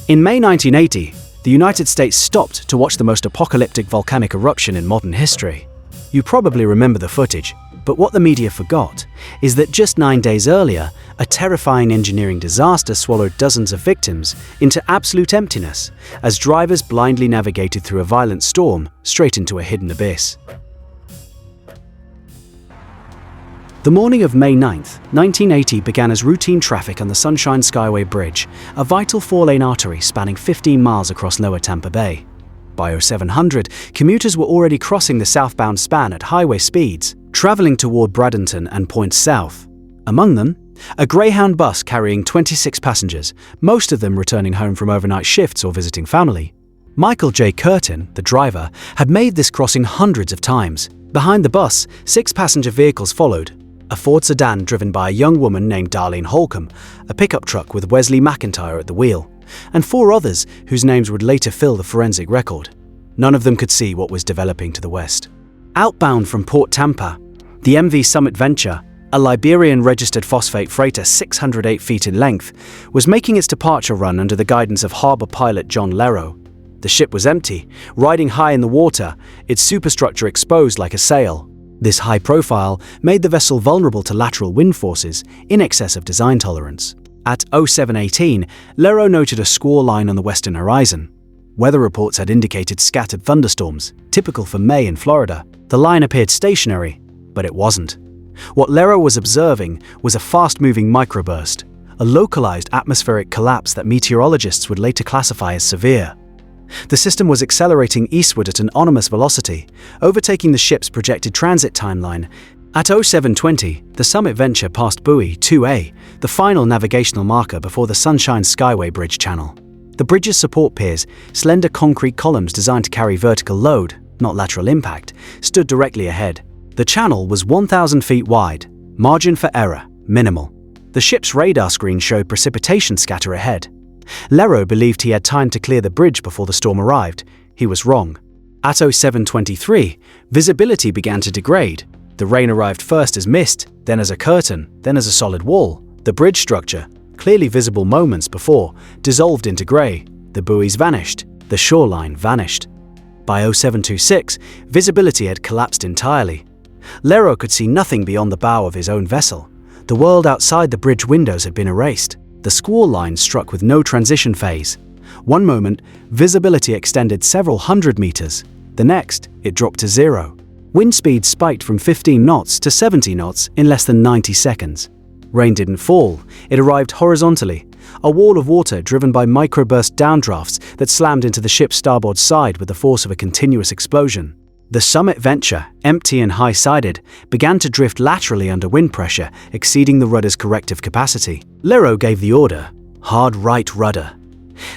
In May 1980, the United States stopped to watch the most apocalyptic volcanic eruption in modern history. You probably remember the footage, but what the media forgot is that just 9 days earlier, a terrifying engineering disaster swallowed dozens of victims into absolute emptiness as drivers blindly navigated through a violent storm straight into a hidden abyss. The morning of May 9, 1980 began as routine traffic on the Sunshine Skyway Bridge, a vital 4-lane artery spanning 15 miles across lower Tampa Bay. By 0700, commuters were already crossing the southbound span at highway speeds, traveling toward Bradenton and points south. Among them, a Greyhound bus carrying 26 passengers, most of them returning home from overnight shifts or visiting family. Michael J. Curtin, the driver, had made this crossing hundreds of times. Behind the bus, 6 passenger vehicles followed. A Ford sedan driven by a young woman named Darlene Holcomb, a pickup truck with Wesley McIntyre at the wheel, and 4 others whose names would later fill the forensic record. None of them could see what was developing to the west. Outbound from Port Tampa, the MV Summit Venture, a Liberian-registered phosphate freighter 608 feet in length, was making its departure run under the guidance of harbor pilot John Lero. The ship was empty, riding high in the water, its superstructure exposed like a sail. This high profile made the vessel vulnerable to lateral wind forces in excess of design tolerance. At 0718, Lero noted a squall line on the western horizon. Weather reports had indicated scattered thunderstorms, typical for May in Florida. The line appeared stationary, but it wasn't. What Lero was observing was a fast-moving microburst, a localized atmospheric collapse that meteorologists would later classify as severe. The system was accelerating eastward at an anomalous velocity, overtaking the ship's projected transit timeline. At 0720, the Summit Venture passed buoy 2A, the final navigational marker before the Sunshine Skyway Bridge channel. The bridge's support piers, slender concrete columns designed to carry vertical load, not lateral impact, stood directly ahead. The channel was 1,000 feet wide, margin for error minimal. The ship's radar screen showed precipitation scatter ahead. Lero believed he had time to clear the bridge before the storm arrived. He was wrong. At 0723, visibility began to degrade. The rain arrived first as mist, then as a curtain, then as a solid wall. The bridge structure, clearly visible moments before, dissolved into grey. The buoys vanished. The shoreline vanished. By 0726, visibility had collapsed entirely. Lero could see nothing beyond the bow of his own vessel. The world outside the bridge windows had been erased. The squall line struck with no transition phase. One moment, visibility extended several hundred meters. The next, it dropped to 0. Wind speed spiked from 15 knots to 70 knots in less than 90 seconds. Rain didn't fall, it arrived horizontally, a wall of water driven by microburst downdrafts that slammed into the ship's starboard side with the force of a continuous explosion. The Summit Venture, empty and high-sided, began to drift laterally under wind pressure, exceeding the rudder's corrective capacity. Lero gave the order, hard right rudder.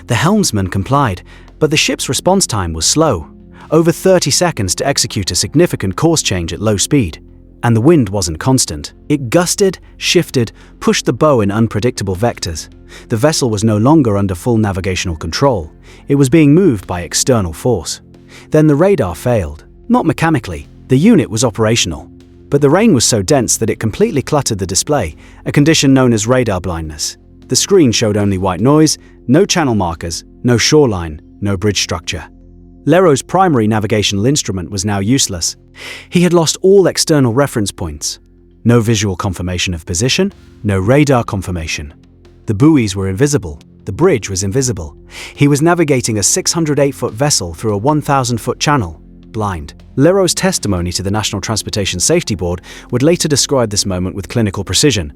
The helmsman complied, but the ship's response time was slow, over 30 seconds to execute a significant course change at low speed. And the wind wasn't constant. It gusted, shifted, pushed the bow in unpredictable vectors. The vessel was no longer under full navigational control. It was being moved by external force. Then the radar failed. Not mechanically, the unit was operational. But the rain was so dense that it completely cluttered the display, a condition known as radar blindness. The screen showed only white noise, no channel markers, no shoreline, no bridge structure. Lero's primary navigational instrument was now useless. He had lost all external reference points. No visual confirmation of position, no radar confirmation. The buoys were invisible. The bridge was invisible. He was navigating a 608-foot vessel through a 1,000-foot channel, blind. Lero's testimony to the National Transportation Safety Board would later describe this moment with clinical precision.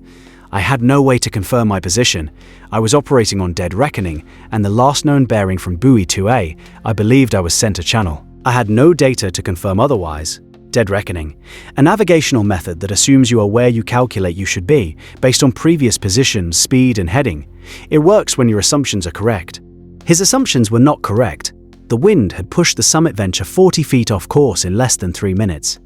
I had no way to confirm my position. I was operating on dead reckoning, and the last known bearing from buoy 2A, I believed I was center channel. I had no data to confirm otherwise. Dead reckoning, a navigational method that assumes you are where you calculate you should be, based on previous position, speed, and heading. It works when your assumptions are correct. His assumptions were not correct. The wind had pushed the Summit Venture 40 feet off course in less than 3 minutes.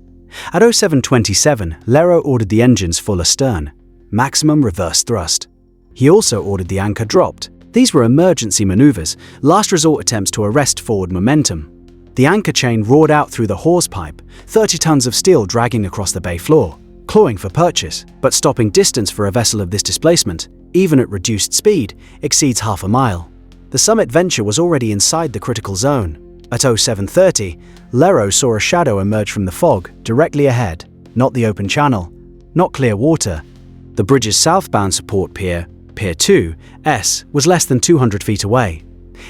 At 0727, Lero ordered the engines full astern. Maximum reverse thrust. He also ordered the anchor dropped. These were emergency maneuvers, last resort attempts to arrest forward momentum. The anchor chain roared out through the hawse pipe, 30 tons of steel dragging across the bay floor, clawing for purchase, but stopping distance for a vessel of this displacement, even at reduced speed, exceeds half a mile. The Summit Venture was already inside the critical zone. At 07:30, Lero saw a shadow emerge from the fog directly ahead, not the open channel, not clear water. The bridge's southbound support pier, Pier 2S, was less than 200 feet away.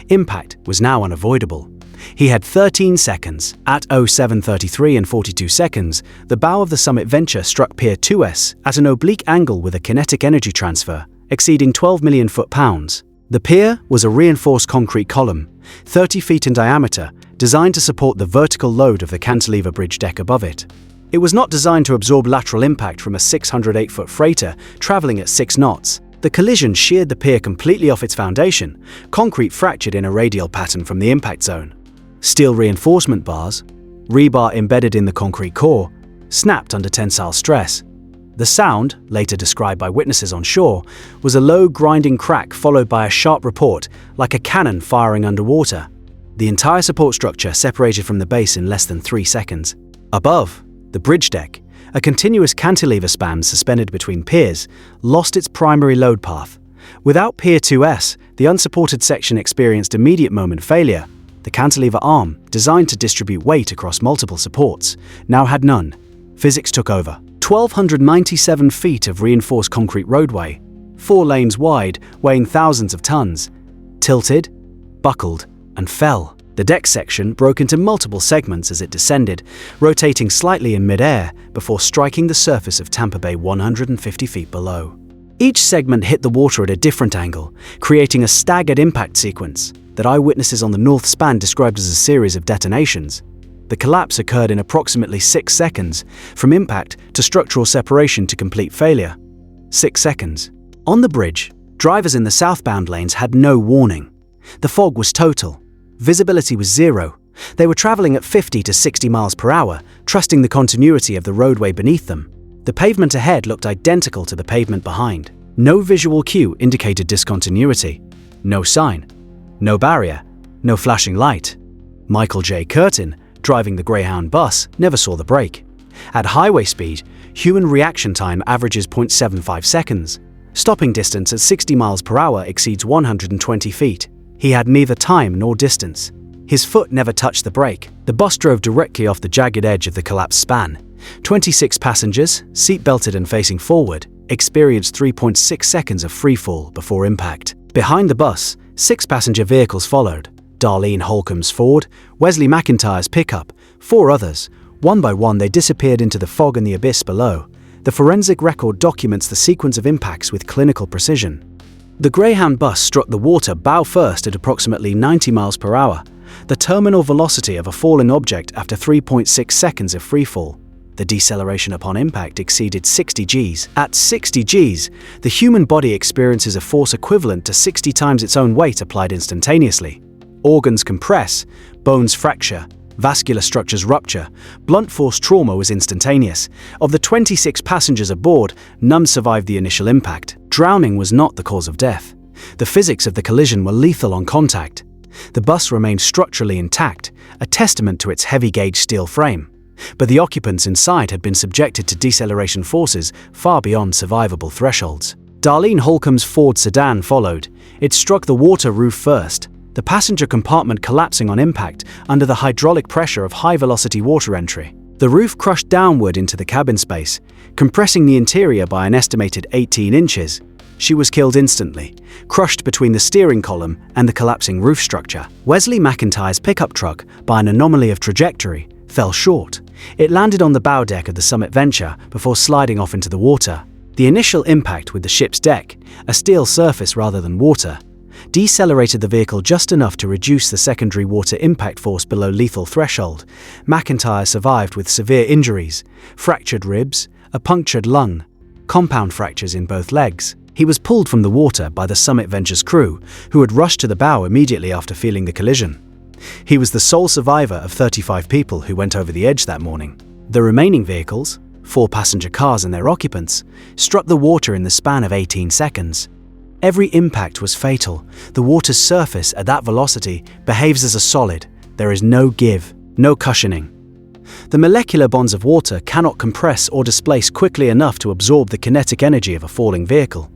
Impact was now unavoidable. He had 13 seconds. At 07:33 and 42 seconds, the bow of the Summit Venture struck Pier 2S at an oblique angle with a kinetic energy transfer exceeding 12 million foot-pounds. The pier was a reinforced concrete column, 30 feet in diameter, designed to support the vertical load of the cantilever bridge deck above it. It was not designed to absorb lateral impact from a 608-foot freighter traveling at 6 knots. The collision sheared the pier completely off its foundation, concrete fractured in a radial pattern from the impact zone. Steel reinforcement bars, rebar embedded in the concrete core, snapped under tensile stress. The sound, later described by witnesses on shore, was a low grinding crack followed by a sharp report, like a cannon firing underwater. The entire support structure separated from the base in less than 3 seconds. Above, the bridge deck, a continuous cantilever span suspended between piers, lost its primary load path. Without Pier 2S, the unsupported section experienced immediate moment failure. The cantilever arm, designed to distribute weight across multiple supports, now had none. Physics took over. 1,297 feet of reinforced concrete roadway, 4 lanes wide, weighing thousands of tons, tilted, buckled, and fell. The deck section broke into multiple segments as it descended, rotating slightly in mid-air before striking the surface of Tampa Bay 150 feet below. Each segment hit the water at a different angle, creating a staggered impact sequence that eyewitnesses on the north span described as a series of detonations. The collapse occurred in approximately 6 seconds, from impact to structural separation to complete failure. 6 seconds. On the bridge, drivers in the southbound lanes had no warning. The fog was total. Visibility was zero. They were traveling at 50 to 60 miles per hour, trusting the continuity of the roadway beneath them. The pavement ahead looked identical to the pavement behind. No visual cue indicated discontinuity. No sign. No barrier. No flashing light. Michael J. Curtin, driving the Greyhound bus, never saw the break. At highway speed, human reaction time averages 0.75 seconds. Stopping distance at 60 miles per hour exceeds 120 feet. He had neither time nor distance. His foot never touched the brake. The bus drove directly off the jagged edge of the collapsed span. 26 passengers, seat-belted and facing forward, experienced 3.6 seconds of freefall before impact. Behind the bus, 6 passenger vehicles followed. Darlene Holcomb's Ford, Wesley McIntyre's pickup, 4 others. One by one they disappeared into the fog and the abyss below. The forensic record documents the sequence of impacts with clinical precision. The Greyhound bus struck the water bow first at approximately 90 miles per hour, the terminal velocity of a falling object after 3.6 seconds of freefall. The deceleration upon impact exceeded 60 Gs. At 60 Gs, the human body experiences a force equivalent to 60 times its own weight applied instantaneously. Organs compress, bones fracture, vascular structures rupture. Blunt force trauma was instantaneous. Of the 26 passengers aboard, none survived the initial impact. Drowning was not the cause of death. The physics of the collision were lethal on contact. The bus remained structurally intact, a testament to its heavy-gauge steel frame. But the occupants inside had been subjected to deceleration forces far beyond survivable thresholds. Darlene Holcomb's Ford sedan followed. It struck the water roof first, the passenger compartment collapsing on impact under the hydraulic pressure of high-velocity water entry. The roof crushed downward into the cabin space, compressing the interior by an estimated 18 inches. She was killed instantly, crushed between the steering column and the collapsing roof structure. Wesley McIntyre's pickup truck, by an anomaly of trajectory, fell short. It landed on the bow deck of the Summit Venture before sliding off into the water. The initial impact with the ship's deck, a steel surface rather than water, decelerated the vehicle just enough to reduce the secondary water impact force below lethal threshold. McIntyre survived with severe injuries, fractured ribs, a punctured lung, compound fractures in both legs. He was pulled from the water by the Summit Venture's crew, who had rushed to the bow immediately after feeling the collision. He was the sole survivor of 35 people who went over the edge that morning. The remaining vehicles, 4 passenger cars and their occupants, struck the water in the span of 18 seconds. Every impact was fatal. The water's surface at that velocity behaves as a solid. There is no give, no cushioning. The molecular bonds of water cannot compress or displace quickly enough to absorb the kinetic energy of a falling vehicle.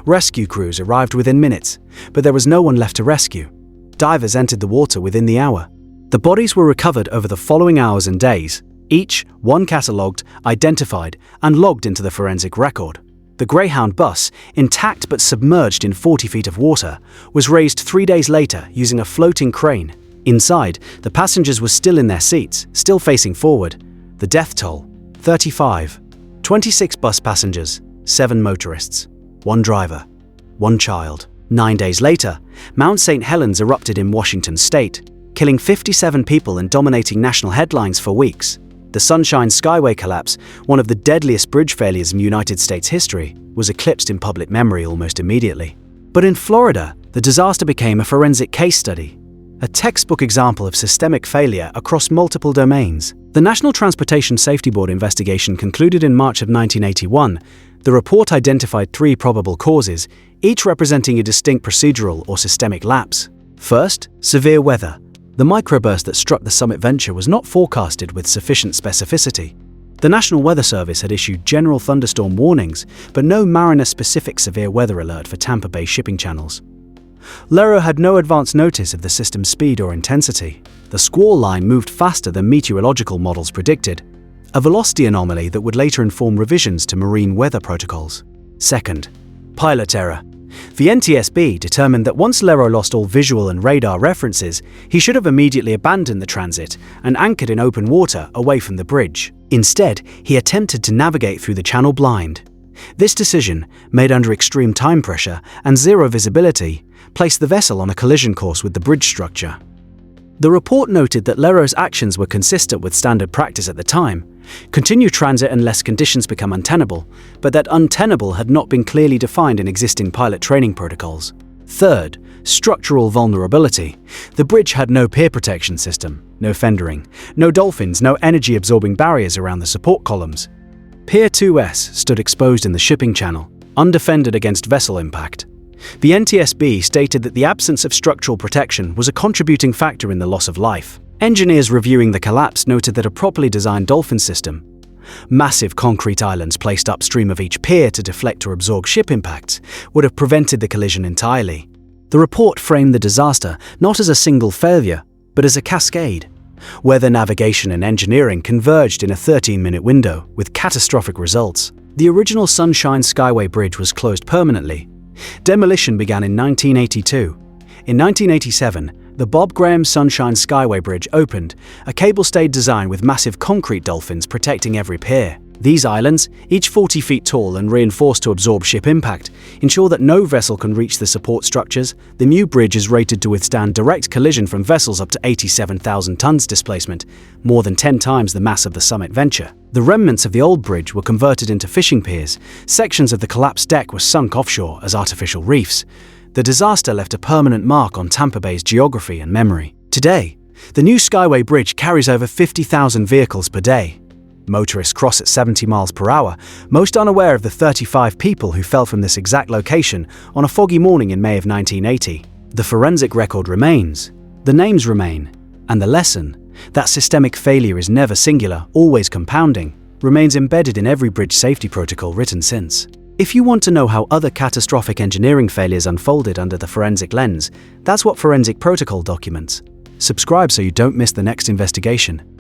Rescue crews arrived within minutes, but there was no one left to rescue. Divers entered the water within the hour. The bodies were recovered over the following hours and days, each one catalogued, identified, and logged into the forensic record. The Greyhound bus, intact but submerged in 40 feet of water, was raised 3 days later using a floating crane. Inside, the passengers were still in their seats, still facing forward. The death toll: 35. 26 bus passengers, 7 motorists, 1 driver, 1 child. 9 days later, Mount St. Helens erupted in Washington state, killing 57 people and dominating national headlines for weeks. The Sunshine Skyway collapse, one of the deadliest bridge failures in United States history, was eclipsed in public memory almost immediately. But in Florida, the disaster became a forensic case study, a textbook example of systemic failure across multiple domains. The National Transportation Safety Board investigation concluded in March of 1981. The report identified 3 probable causes, each representing a distinct procedural or systemic lapse. First, severe weather. The microburst that struck the Summit Venture was not forecasted with sufficient specificity. The National Weather Service had issued general thunderstorm warnings, but no mariner-specific severe weather alert for Tampa Bay shipping channels. LERO had no advance notice of the system's speed or intensity. The squall line moved faster than meteorological models predicted, a velocity anomaly that would later inform revisions to marine weather protocols. Second, pilot error. The NTSB determined that once LERO lost all visual and radar references, he should have immediately abandoned the transit and anchored in open water away from the bridge. Instead, he attempted to navigate through the channel blind. This decision, made under extreme time pressure and zero visibility, placed the vessel on a collision course with the bridge structure. The report noted that LERO's actions were consistent with standard practice at the time: continue transit unless conditions become untenable, but that untenable had not been clearly defined in existing pilot training protocols. Third, structural vulnerability. The bridge had no pier protection system, no fendering, no dolphins, no energy-absorbing barriers around the support columns. Pier 2S stood exposed in the shipping channel, undefended against vessel impact. The NTSB stated that the absence of structural protection was a contributing factor in the loss of life. Engineers reviewing the collapse noted that a properly designed dolphin system, massive concrete islands placed upstream of each pier to deflect or absorb ship impacts, would have prevented the collision entirely. The report framed the disaster not as a single failure, but as a cascade. Weather navigation and engineering converged in a 13-minute window, with catastrophic results. The original Sunshine Skyway Bridge was closed permanently. Demolition began in 1982. In 1987, the Bob Graham Sunshine Skyway Bridge opened, a cable-stayed design with massive concrete dolphins protecting every pier. These islands, each 40 feet tall and reinforced to absorb ship impact, ensure that no vessel can reach the support structures. The new bridge is rated to withstand direct collision from vessels up to 87,000 tons displacement, more than 10 times the mass of the Summit Venture. The remnants of the old bridge were converted into fishing piers. Sections of the collapsed deck were sunk offshore as artificial reefs. The disaster left a permanent mark on Tampa Bay's geography and memory. Today, the new Skyway Bridge carries over 50,000 vehicles per day. Motorists cross at 70 miles per hour, most unaware of the 35 people who fell from this exact location on a foggy morning in May of 1980. The forensic record remains, the names remain, and the lesson, that systemic failure is never singular, always compounding, remains embedded in every bridge safety protocol written since. If you want to know how other catastrophic engineering failures unfolded under the forensic lens, that's what Forensic Protocol documents. Subscribe so you don't miss the next investigation.